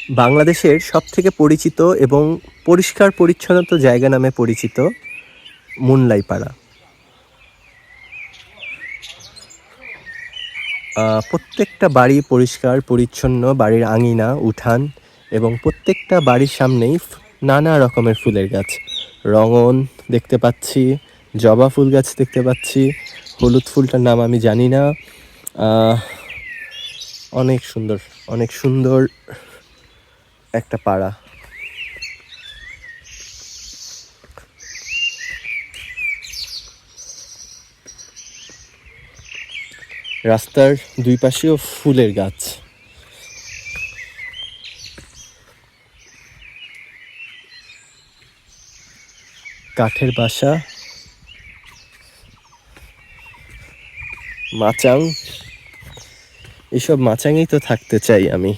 বাংলাদেশের সবথেকে পরিচিত এবং পরিষ্কার পরিচ্ছন্ন জায়গা নামে পরিচিত মুনলাইপাড়া। প্রত্যেকটা বাড়ি পরিষ্কার পরিচ্ছন্ন, বাড়ির আঙিনা, উঠান এবং প্রত্যেকটা বাড়ির সামনেই নানা রকমের ফুলের গাছ। রঙন দেখতে পাচ্ছি, জবা ফুল গাছ দেখতে পাচ্ছি, হলুদ ফুলটার নাম আমি জানি না। অনেক সুন্দর, অনেক সুন্দর একটা পাড়া। রাস্তার দুই পাশেও ফুলের গাছ। কাঠের বাসা, মাচাং, এসব মাচাঙেই তো থাকতে চাই আমি।